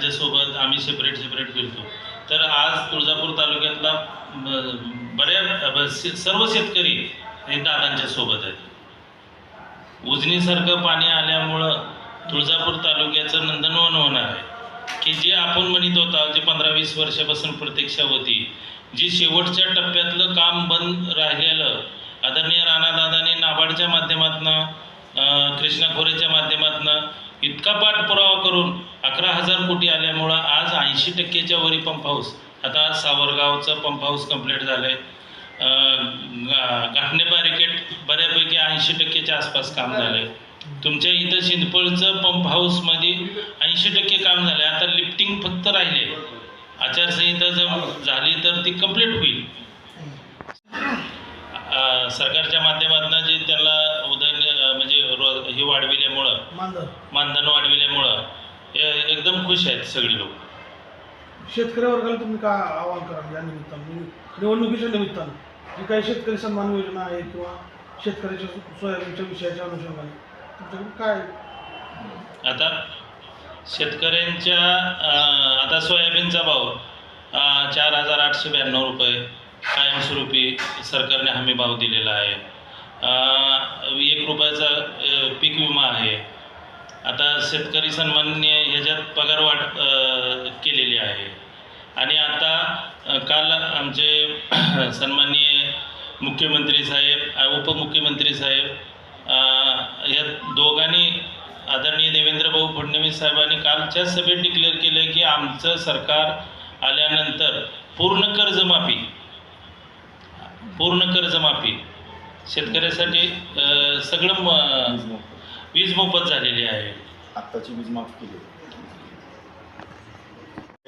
सोबत आम्ही सेपरेट फिरतो. तर आज तुळजापूर तालुक्यातला सर्व शेतकरी हे दादांच्या सोबत आहेत. उजनीसारखं पाणी आल्यामुळं तुळजापूर तालुक्याचं नंदनवन होणार आहे, की जे आपण म्हणत होता जे 15-20 वर्षापासून प्रतीक्षा होती, जी शेवटच्या टप्प्यातलं काम बंद राहिलेलं आदरणीय राणादादांनी नाबार्डच्या माध्यमातून कृष्णा खोरेच्या माध्यमातून इतका पाठपुरावा करून 11,000 कोटी आल्यामुळं आज 80%च्या वरी पंप हाऊस. आता सावरगावचं पंप हाऊस कंप्लीट झालं आहे. घाटणे बॅरिकेड बऱ्यापैकी 80%च्या आसपास काम झालं आहे. तुमच्या इथं शिंदपळचं पंप हाऊसमध्ये 80% काम झालं आहे. आता लिफ्टिंग फक्त राहिले. आचारसंहिता जर झाली तर ती कंप्लीट होईल. सरकारच्या माध्यमातून जे त्यांना म्हणजे हे वाढविल्यामुळं मानधन वाढविल्यामुळं एकदम खुश आहेत सगळे लोक. शेतकरी वर्गाला तुम्ही काय आवाहन कराल या निमित्तानं, निवडणुकीच्या निमित्तानं जी काही शेतकरी सन्मान योजना आहे किंवा शेतकऱ्याच्या सोयाबीनच्या विषयाच्या अनुषंगाने तुमच्याकडे काय? आता शेतकऱ्यांच्या आता सोयाबीनचा भाव 4,892 रुपये कायमस्वरूपी सरकारने हमी भाव दिलेला आहे. 1 रुपयाचा पीक विमा आहे. आता शेतकरी सन्मानने ह्याच्यात पगार वाढ केलेली आहे. आणि आता काल आमचे सन्माननीय मुख्यमंत्री साहेब उपमुख्यमंत्री साहेब या दोघांनी आदरणीय देवेंद्रभाऊ फडणवीस साहेबांनी कालच्या सभेत डिक्लेअर केलं की आमचं सरकार आल्यानंतर पूर्ण कर्जमाफी शेतकऱ्यासाठी सगळं वीज मोफत झालेली आहे. आत्ताची वीज माफ केली.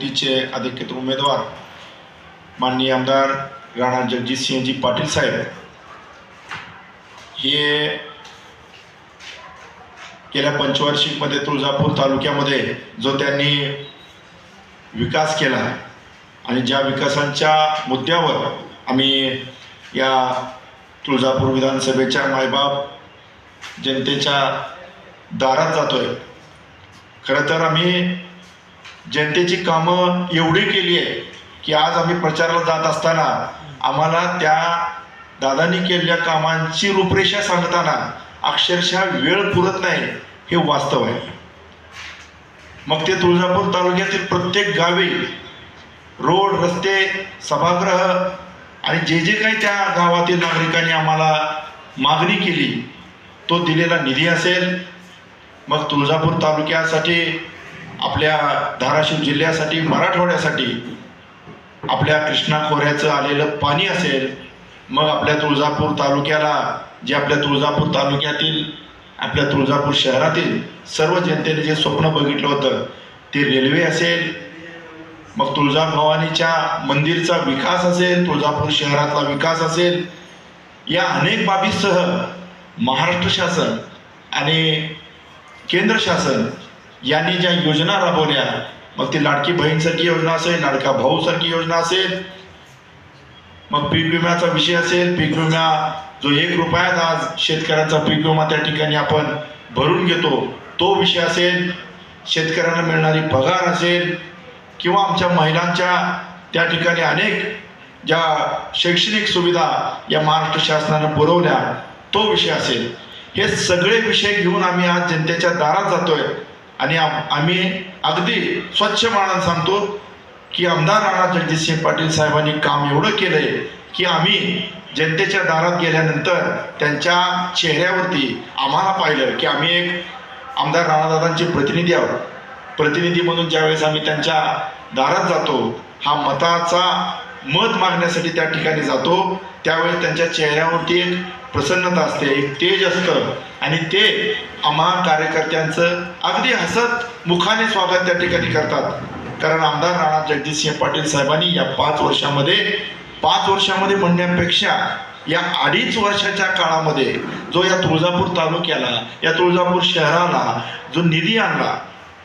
तिचे अधिकृत उमेदवार माननीय आमदार राणा जगजितसिंहजी पाटील साहेब हे गेल्या पंचवार्षिकमध्ये तुळजापूर तालुक्यामध्ये जो त्यांनी विकास केला आणि ज्या विकासांच्या मुद्द्यावर आम्ही या तुळजापूर विधानसभेच्या मायबाप जनतेच्या दारात जातोय. खरं तर आम्ही जनतेची कामं एवढी केली आहे की आज आम्ही प्रचाराला जात असताना आम्हाला त्या दादांनी केलेल्या कामांची रूपरेषा सांगताना अक्षरशः वेळ पुरत नाही, हे वास्तव आहे. मग ते तुळजापूर तालुक्यातील प्रत्येक गावी रोड, रस्ते, सभागृह आणि जे काही त्या गावातील नागरिकांनी आम्हाला मागणी केली तो दिलेला निधी असेल, मग तुळजापूर तालुक्यासाठी, आपल्या धाराशिव जिल्ह्यासाठी, मराठवाड्यासाठी आपल्या कृष्णा खोऱ्याचं आलेलं पाणी असेल, मग आपल्या तुळजापूर तालुक्याला जे आपल्या तुळजापूर तालुक्यातील आपल्या तुळजापूर शहरातील सर्व जनतेने जे स्वप्न बघितलं होतं ते रेल्वे असेल, मग तुळजाभवानीच्या मंदिरचा विकास असेल, तुळजापूर शहरातला विकास असेल, या अनेक बाबीसह महाराष्ट्र शासन आणि केंद्र शासन यांनी ज्या योजना राबवल्या, मग ती लाडकी बहीणसारखी योजना असेल, लाडका भाऊसारखी योजना असेल, मग पीक विम्याचा विषय असेल, पीक विमा जो 1 रुपयात आज शेतकऱ्यांचा पीक विमा त्या ठिकाणी आपण भरून घेतो तो विषय असेल, शेतकऱ्यांना मिळणारी पगार असेल, किंवा आमच्या महिलांच्या त्या ठिकाणी अनेक ज्या शैक्षणिक सुविधा या महाराष्ट्र शासनानं पुरवल्या तो विषय असेल, हे सगळे विषय घेऊन आम्ही आज जनतेच्या दारात जातोय. आणि आम्ही अगदी स्वच्छ मनानं सांगतो की आमदार राणा जगजितसिंह पाटील साहेबांनी काम एवढं केलंय की आम्ही जनतेच्या दारात गेल्यानंतर त्यांच्या चेहऱ्यावरती आम्हाला पाहिलं की आम्ही एक आमदार राणादादांचे प्रतिनिधी म्हणून ज्यावेळेस आम्ही त्यांच्या दारात जातो, हा मत मागण्यासाठी त्या ठिकाणी जातो, त्यावेळेस त्यांच्या चेहऱ्यावरती एक प्रसन्नता असते, एक तेज असतं आणि ते आम्हा कार्यकर्त्यांचं अगदी हसत मुखाने स्वागत त्या ठिकाणी करतात. कारण आमदार राणा जगजितसिंह पाटील साहेबांनी या 5 वर्षामध्ये म्हणण्यापेक्षा या 2.5 वर्षाच्या काळामध्ये जो या तुळजापूर तालुक्याला, या तुळजापूर शहराला जो निधी आणला,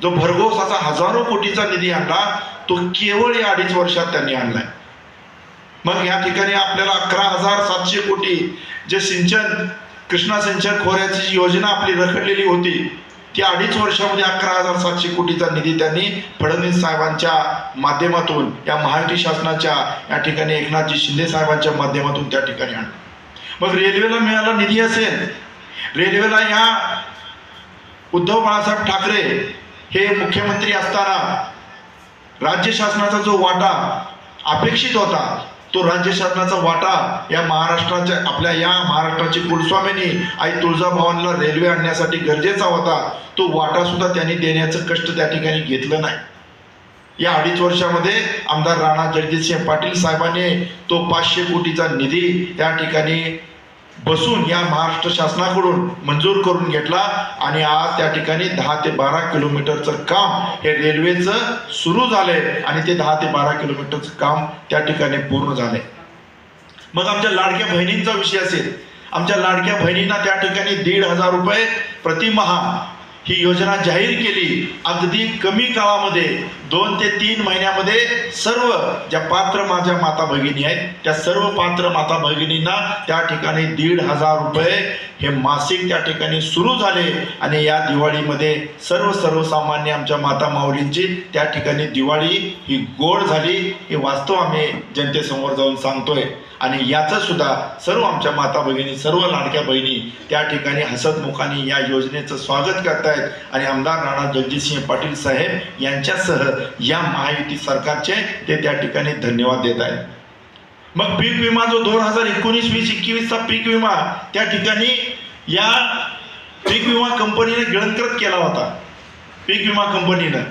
जो भरघोस असा 1000 कोटीचा निधी आणला, तो केवळ या 2.5 वर्षात त्यांनी आणलाय. मग या ठिकाणी आपल्याला 11,700 कोटी जे सिंचन, कृष्णा सिंचन खोऱ्याची योजना आपली रखडलेली होती, ती 2.5 वर्षामध्ये 11,700 कोटीचा निधी त्यांनी फडणवीस साहेबांच्या माध्यमातून, या महायुती शासनाच्या या ठिकाणी एकनाथजी शिंदे साहेबांच्या माध्यमातून त्या ठिकाणी आणलं. मग रेल्वेला मिळाला निधी असेल, रेल्वेला या उद्धव बाळासाहेब ठाकरे हे मुख्यमंत्री असताना राज्य शासनाचा जो वाटा अपेक्षित होता, तो राज्य शासनाचा वाटा या महाराष्ट्राच्या, आपल्या या महाराष्ट्राची कुलस्वामिनी आई तुळजाभवानीला रेल्वे आणण्यासाठी गरजेचा होता, तो वाटा सुद्धा त्यांनी देण्याचं कष्ट त्या ठिकाणी घेतलं नाही. या 2.5 वर्षामध्ये आमदार राणा जगजितसिंह पाटील साहेबांनी तो 500 कोटीचा निधी त्या ठिकाणी बसून या महाराष्ट्र शासनाकडून मंजूर करून घेतला आणि आज त्या ठिकाणी 10 ते 12 किलोमीटरचं काम हे रेल्वेचं सुरू झालंय आणि ते 10 ते 12 किलोमीटरचं काम त्या ठिकाणी पूर्ण झालंय. मग आमच्या लाडक्या बहिणींचा विषय असेल, आमच्या लाडक्या बहिणींना त्या ठिकाणी 1,500 रुपये प्रतिमाह ही योजना जाहीर केली. अगदी कमी काळामध्ये 2 ते 3 महिन्यामध्ये सर्व ज्या पात्र माझ्या माता भगिनी आहेत त्या सर्व पात्र माता भगिनींना त्या ठिकाणी 1,500 रुपये हे मासिक त्या ठिकाणी सुरू झाले आणि या दिवाळीमध्ये सर्वसामान्य आमच्या माता माऊलींची त्या ठिकाणी दिवाळी ही गोड झाली. हे वास्तव आम्ही जनतेसमोर जाऊन सांगतोय आणि याचं सुद्धा सर्व आमच्या माता भगिनी, सर्व लाडक्या बहिणी त्या ठिकाणी हसतमुखाने या योजनेचं स्वागत करतायत आणि आमदार राणा जगजितसिंह पाटील साहेब यांच्यासह या महायुती सरकारचे ते त्या ठिकाणी धन्यवाद देत आहेत. मग पीक विमा जो 2019-20-21चा पीक विमा त्या ठिकाणी या पीक विमा कंपनीने गिळंकृत केला होता. पीक विमा कंपनीनं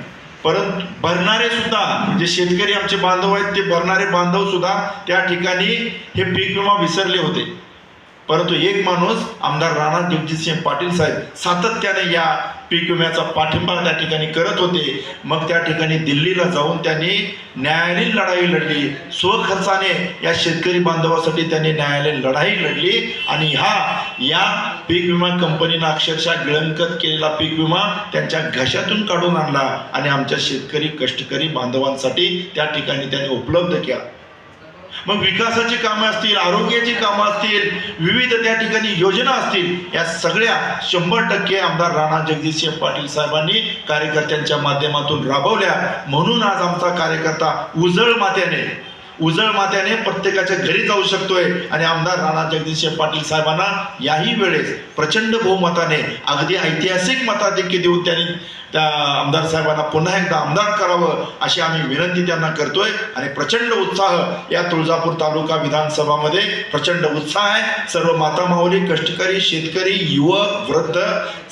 परंतु भरणारे सुद्धा जे शेतकरी आमचे बांधव आहेत ते भरणारे बांधव सुद्धा त्या ठिकाणी हे पीक विमा विसरले होते. परंतु एक माणूस आमदार राणा जगजितसिंह पाटील साहेब सातत्याने या पीक विम्याचा पाठिंबा त्या ठिकाणी करत होते. मग त्या ठिकाणी दिल्लीला जाऊन त्यांनी न्यायालयीन लढाई लढली. स्वखर्चाने या शेतकरी बांधवासाठी त्यांनी न्यायालयीन लढाई लढली आणि या पीक विमा कंपनीनं अक्षरशः गिळंकृत केलेला पीक विमा त्यांच्या घशातून काढून आणला आणि आमच्या शेतकरी कष्टकरी बांधवांसाठी त्या ठिकाणी त्यांनी उपलब्ध केला. मग विकासाची कामं असतील, आरोग्याची कामं असतील, विविध त्या ठिकाणी योजना असतील, या सगळ्या 100% आमदार राणा जगजितसिंह पाटील साहेबांनी कार्यकर्त्यांच्या माध्यमातून राबवल्या. म्हणून आज आमचा कार्यकर्ता उजळ मात्याने प्रत्येकाच्या घरी जाऊ शकतोय आणि आमदार राणा जगजितसिंह पाटील साहेबांना याही वेळेस प्रचंड बहुमताने, अगदी ऐतिहासिक मताधिक्य देऊन त्यांनी त्या आमदार साहेबांना पुन्हा एकदा आमदार करावं अशी आम्ही विनंती त्यांना करतोय. आणि प्रचंड उत्साह या तुळजापूर तालुका विधानसभामध्ये प्रचंड उत्साह आहे. सर्व माता माऊली, कष्टकरी, शेतकरी, युवक, वृद्ध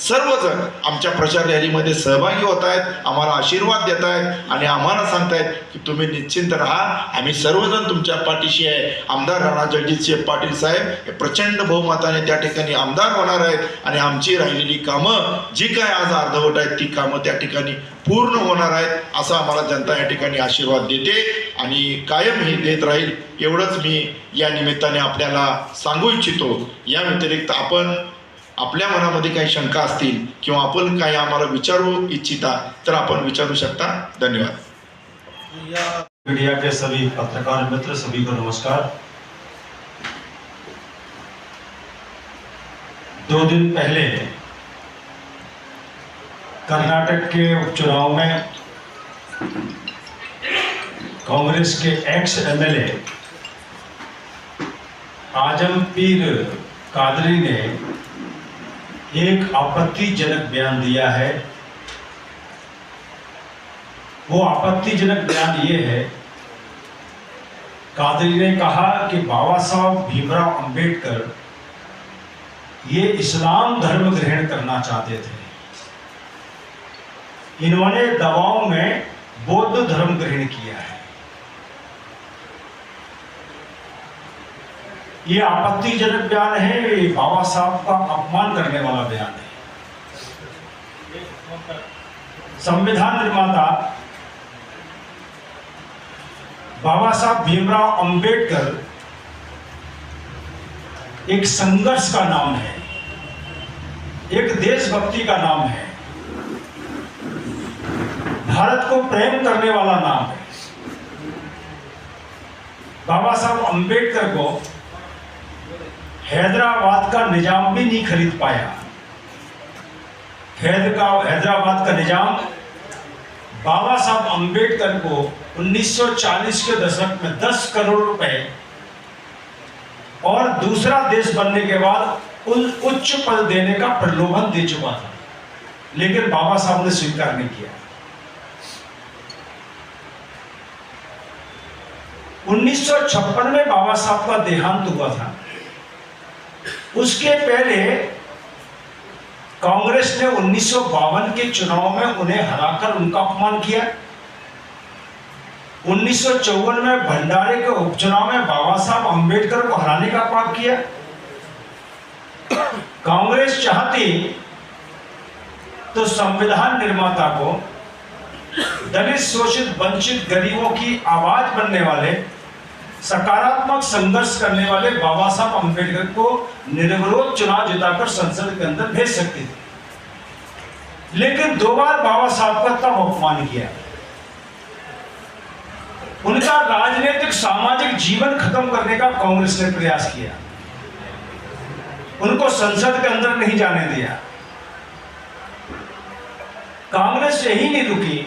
सर्वजण आमच्या प्रचार रॅलीमध्ये सहभागी होत आहेत, आम्हाला आशीर्वाद देत आहेत आणि आम्हाला सांगतायत की तुम्ही निश्चिंत राहा, आम्ही सर्वजण तुमच्या पाठीशी आहे. आमदार राणा जगजितसिंह पाटील साहेब हे प्रचंड बहुमताने त्या ठिकाणी आमदार होणार आहेत आणि आमची राहिलेली कामं जी काय आज अर्धवट आहेत ती कामं त्या ठिकाणी पूर्ण होणार आहेत असा आम्हाला जनता या ठिकाणी आशीर्वाद देते आणि कायम ही देत राहील. एवढंच मी या निमित्ताने आपल्याला सांगू इच्छितो. या व्यतिरिक्त आपण आपल्या मनामध्ये काही शंका असतील किंवा आपण काही आम्हाला विचारू इच्छिता तर आपण विचारू शकता. धन्यवाद. मीडिया के सभी पत्रकार मित्र सभी को नमस्कार. 2 दिन पहले कर्नाटक के उपचुनाव में कांग्रेस के एक्स एमएलए आजमपीर कादरी ने एक आपत्तिजनक बयान दिया है. वो आपत्तिजनक बयान ये है, कादरी ने कहा कि बाबा साहब भीमराव अंबेडकर ये इस्लाम धर्म ग्रहण करना चाहते थे. इन्होंने दबाव में बौद्ध धर्म ग्रहण किया है. ये आपत्तिजनक बयान है, ये बाबा साहब का अपमान करने वाला बयान है. संविधान निर्माता बाबा साहब भीमराव अंबेडकर एक संघर्ष का नाम है, एक देशभक्ति का नाम है, भारत को प्रेम करने वाला नाम है. बाबा साहब अंबेडकर को हैदराबाद का निजाम भी नहीं खरीद पाया. हैदराबाद का निजाम बाबा साहब अम्बेडकर को 1940 के दशक में 10 करोड़ रुपए और दूसरा देश बनने के बाद उच्च पद देने का प्रलोभन दे चुका था, लेकिन बाबा साहब ने स्वीकार नहीं किया। 1956 में बाबा साहब का देहांत हुआ था। उसके पहले कांग्रेस ने 1952 के चुनाव में उन्हें हराकर उनका अपमान किया। 1954 में भंडारे के उपचुनाव में बाबा साहब अम्बेडकर को हराने का पाप किया। कांग्रेस चाहती तो संविधान निर्माता को दलित, शोषित, वंचित, गरीबों की आवाज बनने वाले, सकारात्मक संघर्ष करने वाले बाबा साहब अम्बेडकर को निर्विरोध चुनाव जिताकर संसद के अंदर भेज सकती थी, लेकिन 2 बार बाबा साहब का तब अपमान किया। उनका राजनीतिक सामाजिक जीवन खत्म करने का कांग्रेस ने प्रयास किया, उनको संसद के अंदर नहीं जाने दिया। कांग्रेस यही नहीं रुकी।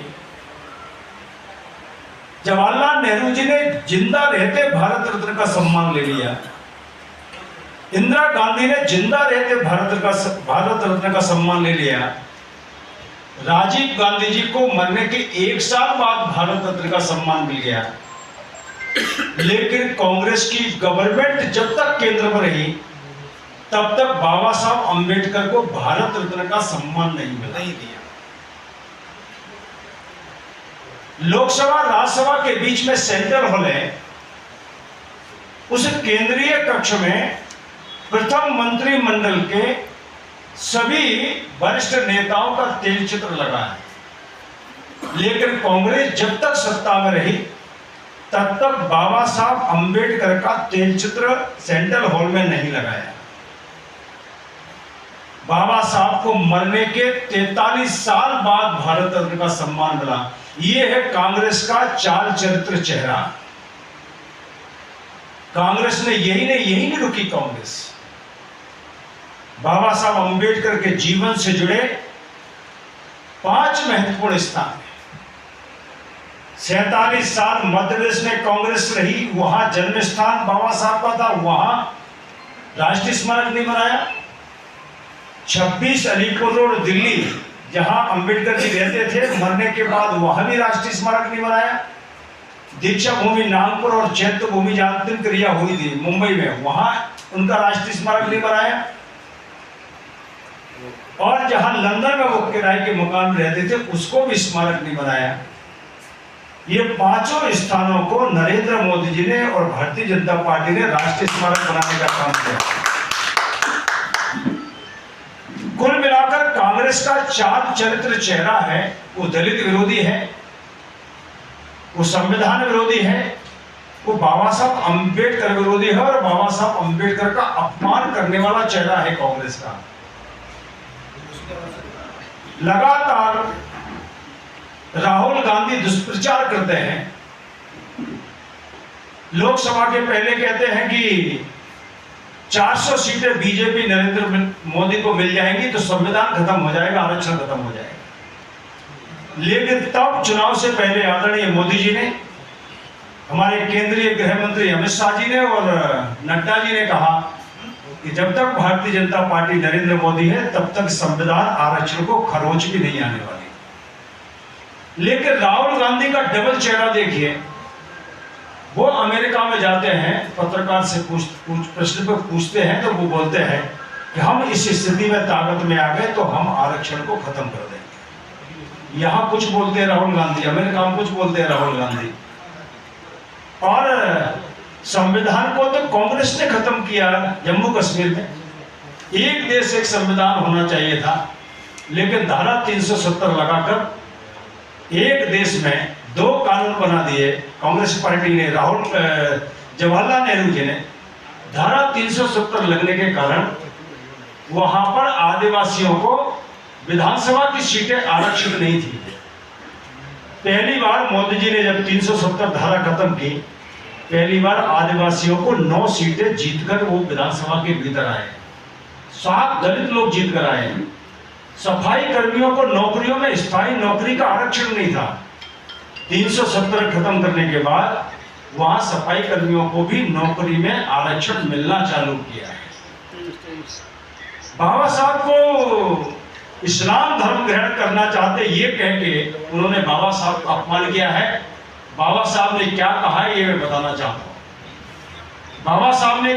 जवाहरलाल नेहरू जी ने जिंदा रहते भारत रत्न का सम्मान ले लिया। इंदिरा गांधी ने जिंदा रहते भारत रत्न का सम्मान ले लिया। राजीव गांधी जी को मरने के 1 साल बाद भारत रत्न का सम्मान मिल गया, लेकिन कांग्रेस की गवर्नमेंट जब तक केंद्र में रही तब तक बाबा साहब अम्बेडकर को भारत रत्न का सम्मान नहीं मिला। लोकसभा राज्यसभा के बीच में सेंट्रल हॉल है। उस केंद्रीय कक्ष में प्रथम मंत्रिमंडल के सभी वरिष्ठ नेताओं का तेल चित्र लगा है, लेकिन कांग्रेस जब तक सत्ता में रही तब तक बाबा साहब अम्बेडकर का तेल चित्र सेंट्रल हॉल में नहीं लगाया। बाबा साहब को मरने के 43 साल बाद भारत रत्न का सम्मान मिला। यह है कांग्रेस का चाल चरित्र चेहरा। कांग्रेस ने यही नहीं रुकी। कांग्रेस बाबा साहब अम्बेडकर के जीवन से जुड़े 5 महत्वपूर्ण स्थान। 47 साल मध्य प्रदेश में कांग्रेस रही, वहां जन्म स्थान बाबा साहब का था, वहां राष्ट्रीय स्मारक नहीं बनाया। 26 अलीपुर रोड दिल्ली, जहां अंबेडकर जी रहते थे, मरने के बाद वहां भी राष्ट्रीय स्मारक नहीं बनाया। दीक्षा भूमि नागपुर और चैत्य भूमि जहां अंतिम क्रिया हुई थी मुंबई में, वहां उनका राष्ट्रीय स्मारक नहीं बनाया। और जहां लंदन में वो किराए के मकान में रहते थे, उसको भी स्मारक नहीं बनाया। ये 5 स्थानों को नरेंद्र मोदी जी ने और भारतीय जनता पार्टी ने राष्ट्रीय स्मारक बनाने का काम किया। कुल मिलाकर कांग्रेस का चाल चरित्र चेहरा है, वो दलित विरोधी है, वो संविधान विरोधी है, वो बाबा साहब अम्बेडकर विरोधी है और बाबा साहब अम्बेडकर का अपमान करने वाला चेहरा है कांग्रेस का। लगातार राहुल गांधी दुष्प्रचार करते हैं। लोकसभा के पहले कहते हैं कि 400 सीटें बीजेपी नरेंद्र मोदी को मिल जाएंगी तो संविधान खत्म हो जाएगा, आरक्षण खत्म हो जाएगा। लेकिन तब चुनाव से पहले आदरणीय मोदी जी ने, हमारे केंद्रीय गृह मंत्री अमित शाह जी ने और नड्डा जी ने कहा कि जब तक भारतीय जनता पार्टी नरेंद्र मोदी है तब तक संविधान आरक्षण को खरोच भी नहीं आने वाली। लेकिन राहुल गांधी का डबल चेहरा देखिए। वो अमेरिका में जाते हैं, पत्रकार से प्रश्न पर पूछते हैं तो वो बोलते हैं कि हम इस स्थिति में ताकत में आ गए तो हम आरक्षण को खत्म कर देंगे। यहाँ कुछ बोलते हैं राहुल गांधी, अमेरिका में कुछ बोलते हैं राहुल गांधी। और संविधान को तो कांग्रेस ने खत्म किया। जम्मू कश्मीर में एक देश एक संविधान होना चाहिए था, लेकिन धारा 370 लगाकर एक देश में 2 कानून बना दिए कांग्रेस पार्टी ने। जवाहरलाल नेहरू जी ने धारा 370 लगने के कारण वहां पर आदिवासियों को विधानसभा की सीटें आरक्षित नहीं थी। पहली बार मोदी जी ने जब 370 धारा खत्म की, पहली बार आदिवासियों को 9 सीटें जीतकर वो विधानसभा के भीतर आए। 7 दलित लोग जीत कर आए। सफाई कर्मियों को नौकरियों में स्थायी नौकरी का आरक्षण नहीं था। 370 खत्म करने के बाद वहां सफाई कर्मियों को भी नौकरी में आरक्षण मिलना चालू किया है। बाबा साहब को इस्लाम धर्म ग्रहण करना चाहते ये कह के उन्होंने बाबा साहब का अपमान किया है। बाबा साहब ने क्या कहा है ये मैं बताना चाहता हूं। बाबा साहब ने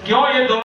क्यों ये